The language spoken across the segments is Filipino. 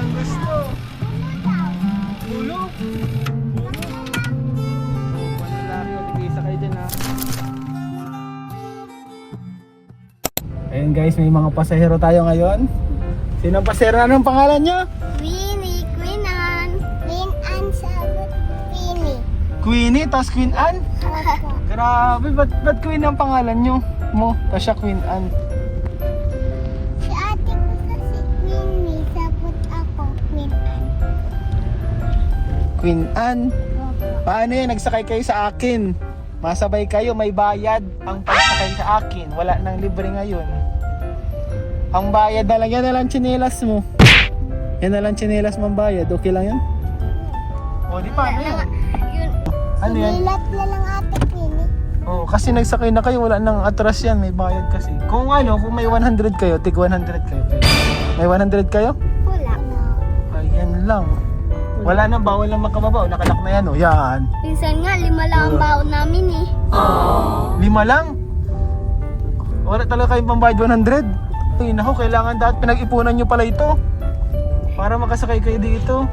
ang gusto. Ulo. Panlalaki, mag-isa kayo dyan ha. Ayun guys, may mga pasahero tayo ngayon. Sino ang pasahero? Anong pangalan nyo? Queenie, Queen Anne. Queen Anne sagot, Queenie. Queenie, tapos Queen Anne? Grabe, ba't Queen ang pangalan nyo? Tapos siya Queen Anne. Si ate ko kasi Queenie, sagot ako, Queen Anne. Queen Anne? Paano yan? Nagsakay kayo sa akin. Masabay kayo, may bayad ang pagsakay sa akin. Wala nang libre ngayon. Ang bayad na lang, yan na lang tsinelas mo. Yan na lang tsinelas mo ang bayad. Okay lang yan? O, di pa, ano yan? Yun, Ano yan? sinilat na lang ate Queenie. Oo, kasi nagsakay na kayo, wala nang atras yan, may bayad kasi. Kung may 100 kayo, tig 100 kayo. May 100 kayo? Wala na. Ayan lang. Wala nang bawal lang makababaw, nakalock na yan o, yan. Minsan nga, 5 lang ang baon namin eh. 5 lang? Wala talaga kayong pambayad 100? Ay naku, kailangan dapat pinag-ipunan nyo pala ito para makasakay kayo dito.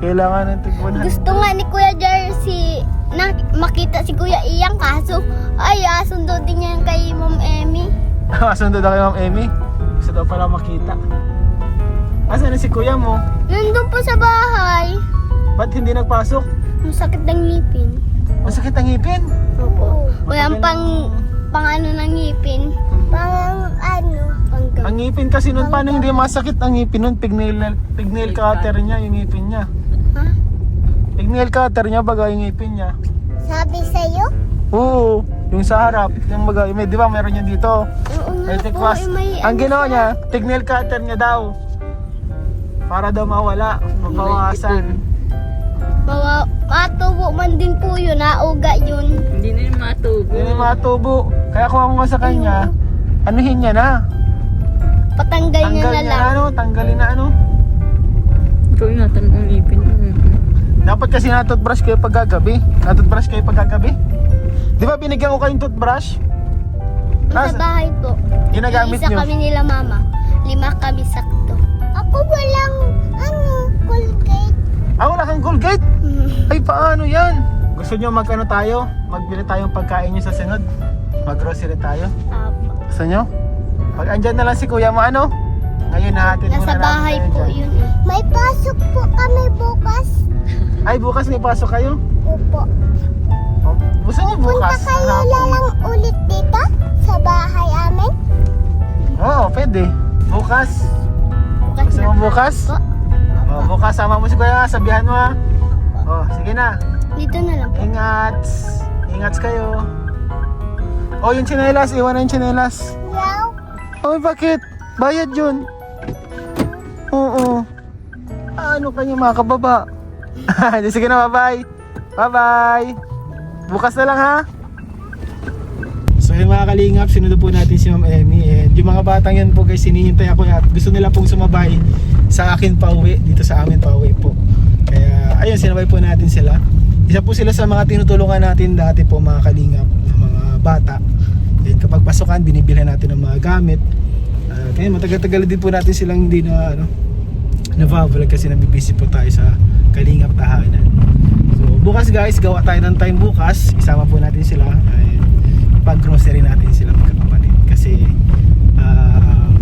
Kailangan ng tig 100. Gusto nga ni Kuya Jersey na makita si Kuya Iyang, kaso ay sundo din niya kay Ma'am Emmy. Sundo na kayo Ma'am Emmy. Gusto daw pala makita. Asan na si kuya mo? Nandun po sa bahay. Ba't hindi nagpasok? Masakit ng ngipin. Masakit ang ngipin. Opo. Walang pang ano ng ngipin. Pang Ang ngipin kasi nun, paano hindi masakit ang ngipin nun? Pignail cutter niya, yung ngipin niya. Ha? Pignail cutter niya, baga yung ngipin niya. Sabi sa'yo? Oo, yung sa harap. Yung baga, di ba meron yan dito? Oo nga po, Tikwas. Ang ginawa niya, pignail cutter niya daw. Para daw mawala, mabawasan. Matubo man din po yun, nauga yun. Hindi na yung matubo. Hindi matubo. Kaya kung ako nga sa kanya, anuhin niya na. Patanggal niya na lang. Tanggalin na ano. Ikaw ingatan ang ngipin. Dapat kasi na-toothbrush kayo pagkagabi. Na-toothbrush kayo pagkagabi. Di ba binigyan ko kayong toothbrush? Sa bahay po. Ginagamit Isa niyo? kami nila mama. 5 kami sakto. Ako walang Colgate. Wala kang Colgate? Ay, paano yan? Gusto nyo mag-ano tayo? Magbili tayong pagkain nyo sa sunod? Mag-grocery tayo? Apo. Gusto nyo? Pag andyan na lang si kuya mo, ano? Ngayon nahatid muna Nasa namin bahay kayo po dyan. yun eh. May pasok po kami bukas. Ay, bukas may pasok kayo? Opo. Oh, gusto nyo bukas? Punta kayo Hapon? na lang ulit dito sa bahay amin. Oo, pwede. Bukas? Bukas Gusto na. mo bukas? Po. Oh, bukas sama mo si kuya, sabihan mo ha. Oh, sige na. Dito na lang po. Ingat. Ingat kayo. Oh, yung tsinelas, iwan na yung tsinelas. Yaw. Oh, bakit? Bayad yun. Oo. Ano kayo mga kababa? Sige na, bye-bye. Bye-bye. Bukas na lang ha. So yung mga kalingap, sinundo po natin si Ma'am Emmy. And yung mga batang yun po guys, sinihintay ako at gusto nila pong sumabay sa akin pa uwi, dito sa amin pa uwi po. Kaya ayun, sinabay po natin sila. Isa po sila sa mga tinutulungan natin dati po mga kalingap ng mga bata. And kapag pasukan, binibilhan natin ng mga gamit. Ngayon, matagal-tagal din po natin silang hindi na na-vlog kasi nabibisi po tayo sa kalingap tahanan. So bukas guys, gawa tayo ng time bukas. Isama po natin sila. Pag-grocery natin sila magkakapatid. Kasi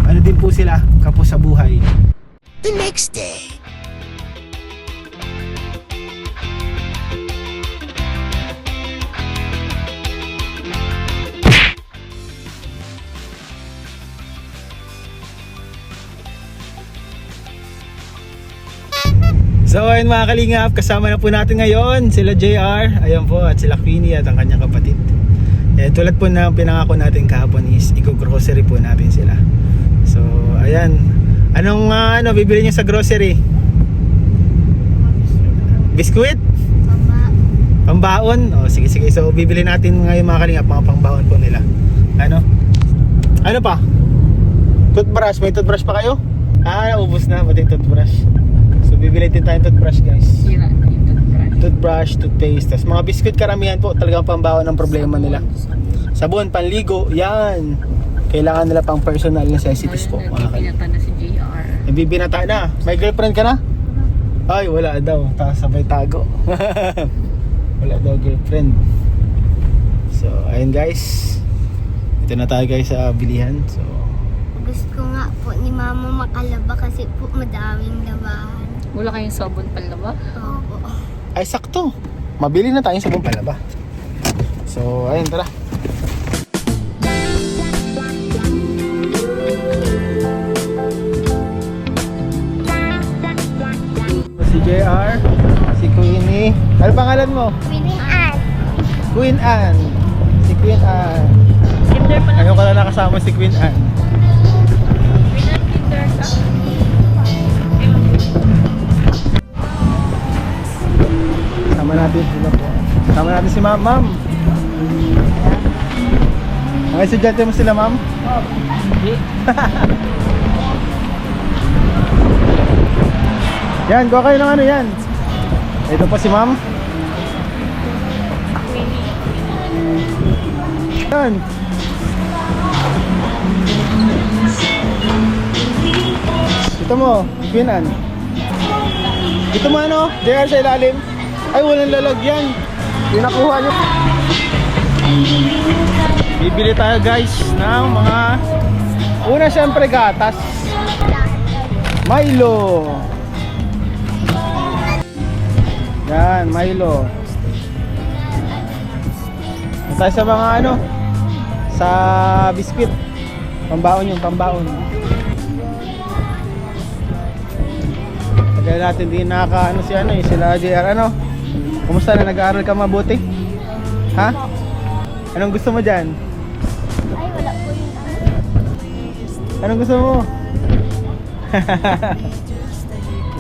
ano din po sila, kapos sa buhay. The next day. So ayun mga kalingap, kasama na po natin ngayon sila JR, ayan po, at sila Queenie at ang kanyang kapatid. Tulad po na pinangako natin kahapon is i-grocery po natin sila. So ayan, anong bibili niyo sa grocery? Biskuit? Pambaon? O sige, so bibili natin ngayon mga kalingap, mga pangbaon po nila. Ano pa? Toothbrush, may toothbrush pa kayo? Ubos na, pati toothbrush. So bibili din tayong toothbrush guys. Sira na yung toothbrush. Toothbrush, toothpaste, tas mga biscuit karamihan po talagang pambaon ng problema nila. Sabon, panligo, yan. Kailangan nila pang personal necessities po mga kalingap. Pinata na si JR. Nabibinata na. May girlfriend ka na? Ay, wala daw. Tapos sabay tago. Wala daw girlfriend. So, ayun guys. Ito na tayo guys sa bilihan. So, Gusto nga po ni Mama makalaba kasi po madaming labahan. Wala kayong sabon panlaba? Opo. ay sakto. Mabili na tayong sabong palaba. So, ayun, tara. Si JR, si Queenie. Ano pangalan mo? Pinian. Queen Anne. Si Queen Anne. Kinder pa lang. Ngayon ka na nakasama si Queen Anne. Kinder ka? Sama natin sila po. Sama natin si Ma'am. Ma'am. Mga estudyante mo sila, Ma'am? Hindi. Yan, gawa kayo ng ano yan. Ito po si Ma'am. Yan. Ito mo, Queen Anne. Ito mo ano, JR sa ilalim. Ay, walang lalagyan. Pinakuha nyo. Bibili tayo guys ng mga una syempre gatas. Milo. Yan, Milo. Tayo sa mga ano, sa biscuit. Pambaon yung pambaon. Kaya natin din nakaka ano si ano eh, sila JR ano. Kumusta na, nag-aaral ka mabuti? Ha? Anong gusto mo dyan? Ay, wala po yun. Anong gusto mo?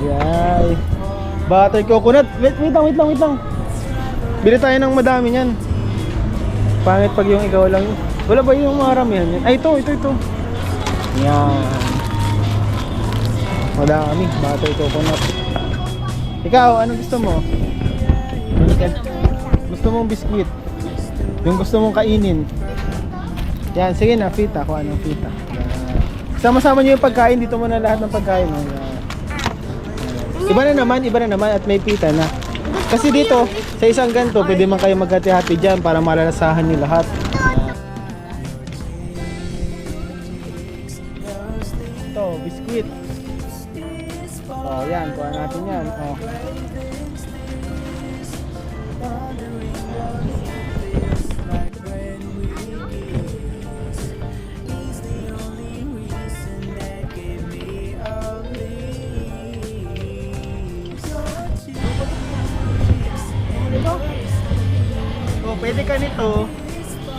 Yay. Butter coconut. Wait lang. Bili tayo ng madami niyan. Pangit pag yung ikaw lang. Wala ba yung marami yan? Ay, ito. Yan. Madami. Butter coconut. Ikaw, anong gusto mo? Gusto mong biskuit? Yung gusto mong kainin? Yan, sige na, fita. Kung anong fita. Sama-sama nyo yung pagkain. Dito mo na lahat ng pagkain. Iba na naman at may pita na. Kasi dito, sa isang ganito, pwede man kayo magkati-hati dyan para malalasahan nyo lahat. Ito, biskuit. Oh, yan, kuha natin yan. Oh. Oh, pwede ka nito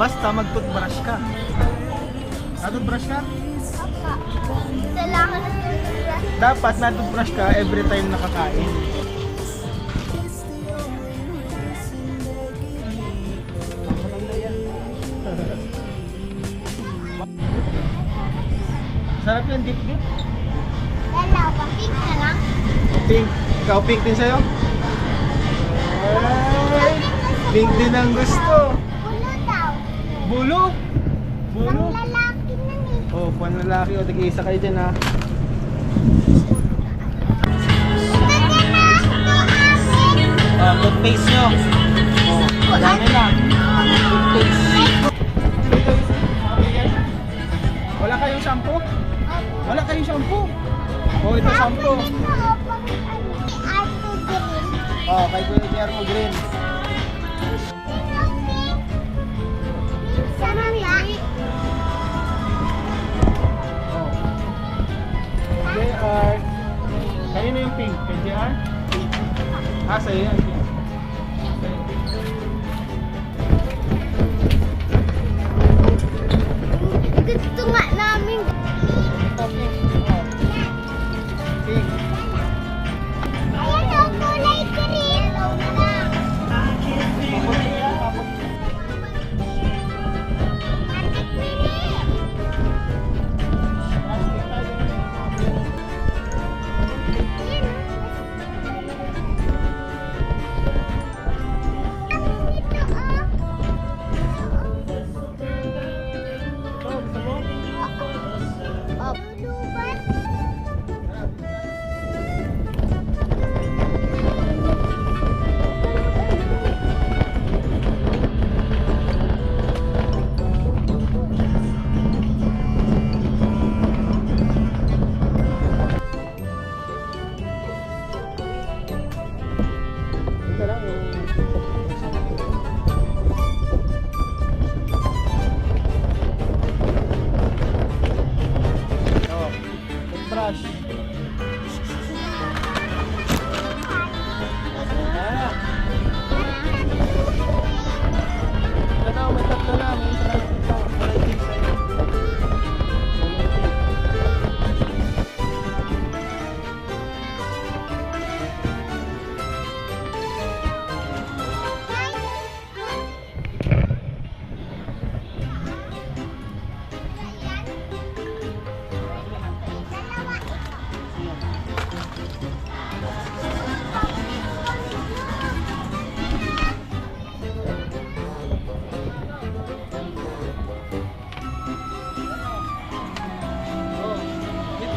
basta mag-toothbrush ka. Na-toothbrush ka? Kailangan na toothbrush. Dapat na-toothbrush ka every time nakakain. Sarap yung dip-dip. Dalawa, pink na lang. Pink. Ikaw pink din sa'yo? Ay, pink din ang gusto. Pulo daw. Bulo? Bulo? Pang lalaki na eh. Oh, panlalaki. O, tig-isa kayo dyan ha. Toothpaste nyo. Oh, dami na. Toothpaste. Wala kayong shampoo? Wala kayong shampoo? Oh, ito shampoo. Oh, kay Kuya Guillermo Green. Oh. JR. Kanino yung pink? Kay JR? Ah, sa'yo yan. Gusto nga namin. Ito, pink. Oh. Pink. Ayan o, kulay green.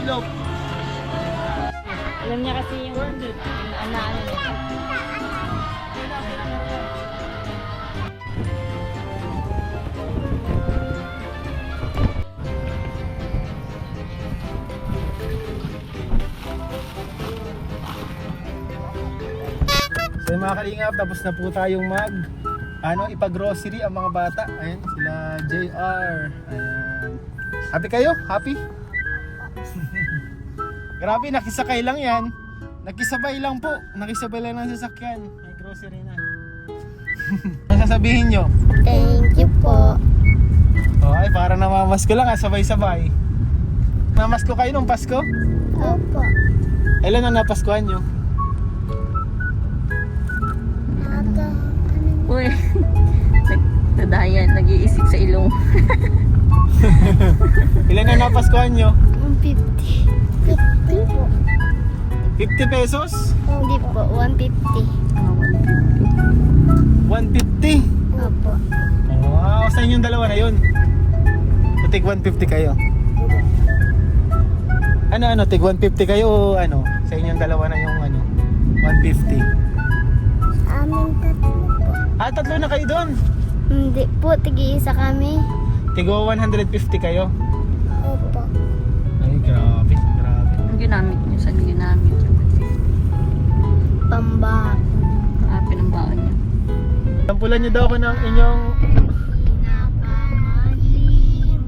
cantaloupe. Alam niya kasi yung ano niya. So yung mga kalingap, tapos na po tayong ipag-grocery ang mga bata. Ayan, sila JR. Ayan. Happy kayo? Happy? Grabe, nakisakay lang yan. Nakisabay lang po. Nakisabay lang ng sasakyan. May grocery na. Ano sasabihin nyo? Thank you po. Oh, ay, parang namamasko lang, sabay-sabay. Namasko kayo nung Pasko? Opo. Ilan ang napaskuhan nyo? Uy, nadayan, nag-iisip sa ilong. Ilan ang napaskuhan nyo? 150. 50 po. 50 pesos? Hindi po, 150. 150? Opo. Wow, sa inyong dalawa na yun. So, tig 150 kayo. Ano, tig 150 kayo o ano? Sa inyong dalawa na yung 150. Amin tatlo po. Ah, tatlo na kayo doon. Hindi po, tig-iisa kami. Tigo 150 kayo. Opo. Ay, grabe. Ang ginamit niyo, saan ginamit niyo? Pambak. Kaapin ang baon niyo. Sampulan niyo daw ako ng inyong Pinakamalim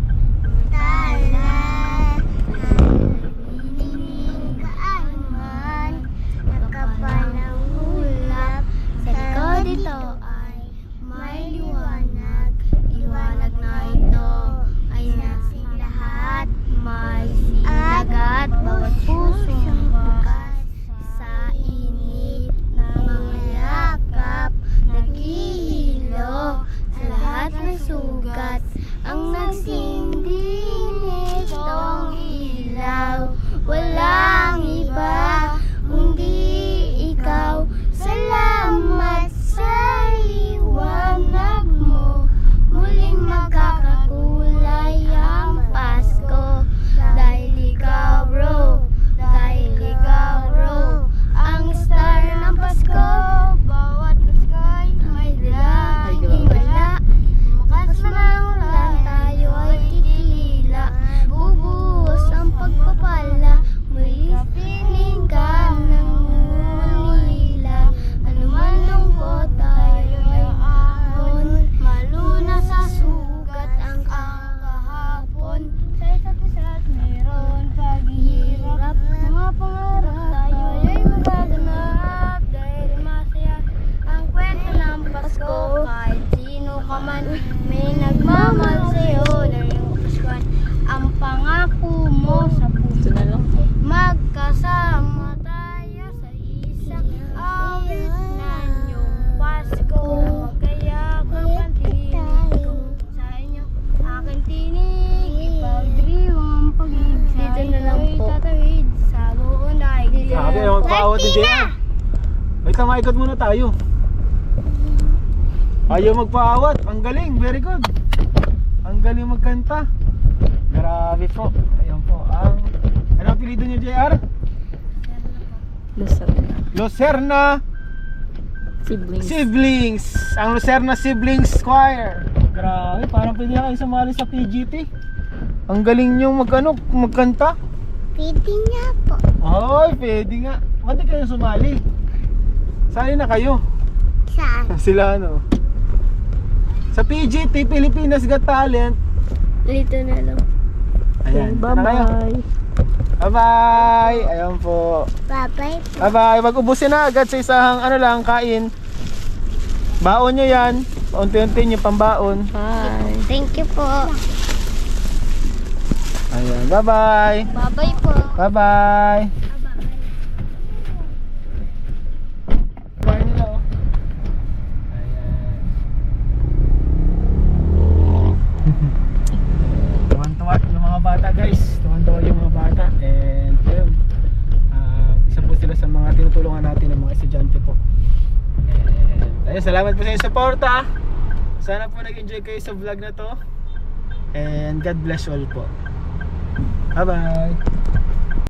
tala hinihiling kaayman nakapalang ulap sa likod ito ay may liwanag. Liwanag na ito ay nasing lahat may sinagat bawat pusong bukas sa init ng mga yakap naghihilo sa lahat ng sugat ang nagsindi nitong ilaw. Walang iba kundi ikaw. Salamat sa liwanag mo. Muling magkakakulay ang Pasko. Dahil ikaw bro, dahil ikaw bro, ang star ng Pasko. Bawat Pasko'y may dalang himala. Bukas na ng ulan, tayo ay titila. Bubuhos ang pagpapala. Muli piling ka ng ulila. Ano man lungkot, tayo ay ahon. Maluna sa sugat ang kahapon. Sa isa't isa't meron paghihirap. Mga pangarap tayo ay magaganap. Dahil masaya ang kwento ng Pasko. Kahit sino ka man may nagmamahal sa'yo. Dahil yung Paskoan ang pangako mo sa Ito puso. na lang. Magkasama tayo sa isang awit na inyong Pasko. Magkayak ang pantinig ko sa inyo. Aking tinig, ipagdiriwang ang pag-ibig. Dito na lang po. Tatawid sa buong daigdig. Grabe, ayaw magpaawat ni JR. Wait, maikot muna tayo. Ayaw magpaawat. Ang galing, very good. Ang galing magkanta. Grabe po. Ayan po. Ano ang apelido niyo, JR? Lucerna. Lucerna Siblings. Siblings. Ang Lucerna Siblings Choir. Grabe, parang pwede na kayo sumali sa PGT. Ang galing niyo magkanta. Pwede nga po. Ay, pwede nga. Pwede kayo sumali. Sali na kayo. Saan? Sila sa PGT, Pilipinas Got Talent. Dito na lang. Ayan, na kayo. Bye-bye. Ayan po. Bye-bye. Bye-bye. Wag ubusin na agad sa isang kain. Baon nyo yan. Paunti-unti nyo pambaon. Bye. Thank you po. Ayan, bye-bye. Bye-bye po. Bye-bye. Bye nila, oh. Tuwan-tuwa yung mga bata, guys. Tuwan-tuwa yung mga bata. And yun, isa po sila sa mga tinutulungan natin ng mga estudyante po. And ayun, salamat po sa inyong suporta. Sana po nag-enjoy kayo sa vlog na to. And God bless all po. Bye-bye.